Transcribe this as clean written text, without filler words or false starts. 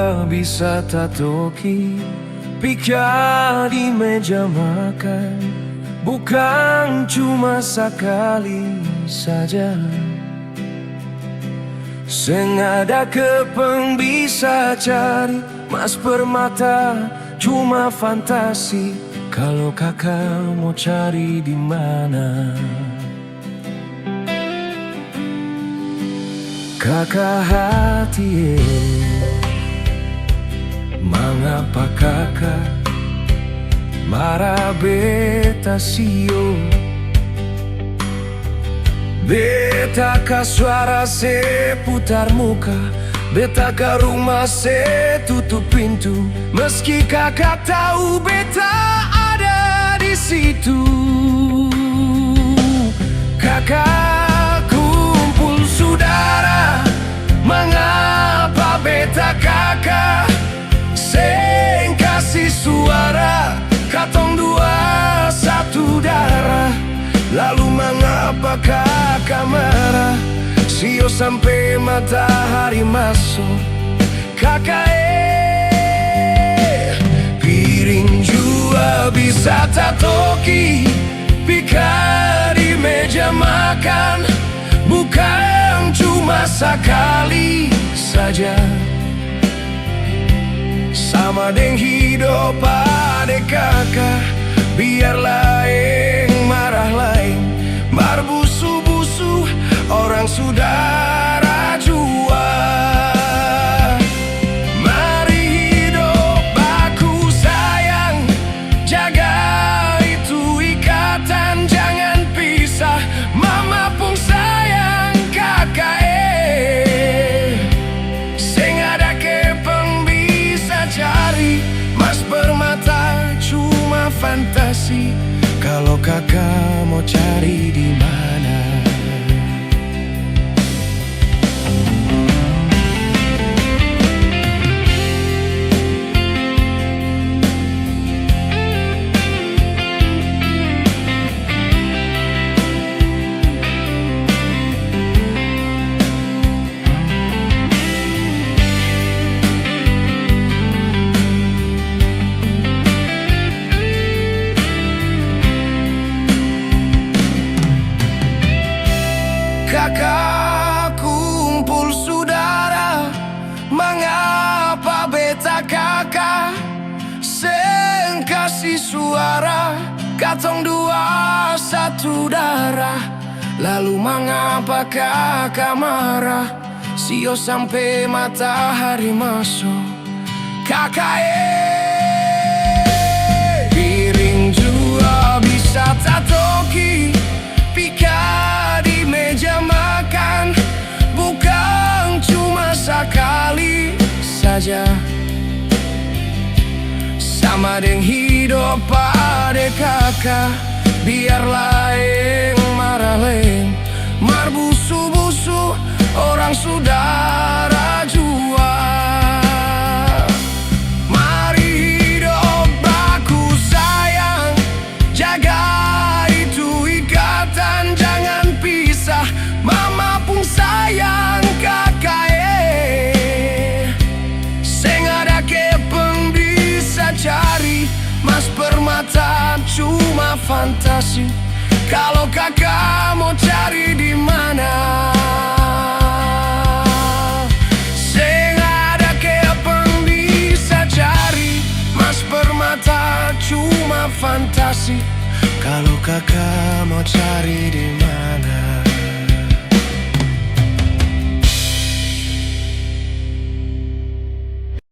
juga bisa tatoki pika di meja makan, bukan cuma sekali saja. Senada kepeng bisa cari mas permata, cuma fantasi. Kalau kakak mau cari di mana? Kakak hati, mengapa kakak marah beta sio? Beta ka suara seputar muka, beta ka rumah tutup pintu. Meski kakak tahu beta ada di situ. Kakak kumpul saudara, mengapa beta kakak seng kasih suara? Katong dua satu darah, lalu mengapa kakak marah? Sio sampai matahari masuk. Kakak piring jua bisa tatoki pika di meja makan, bukan cuma sekali saja. Sama deng hidup adek kakak, biarlah yang marah lain, marbusu-busu orang saudara jua. Mari hidup baku sayang, jaga itu ikatan, jangan pisah. Mama pun sayang kakak seng ada kepeng bisa cari, mas permata cuma fantasi. Kalau kakak mau cari di mana? Kakak kumpul saudara, mengapa beta kakak seng kasih suara? Katong dua satu darah, lalu mengapa kakak marah? Sio sampai matahari masuk. Kakak piring jua bisa tatoki pika di meja makan, bukan cuma sekali saja. Sama deng hidup adek kakak, biarlah yang marah lain, marbusu-busu orang saudara jua. Mari hidup baku sayang, jaga itu ikatan, jangan pisah. Mama pun sayang kakak seng ada kepeng bisa cari, mas permata cuma fantasi. Kalau kakak mau cari di mana? Seng ada kepeng bisa cari, mas permata cuma fantasi. Kalau kakak mau cari di mana?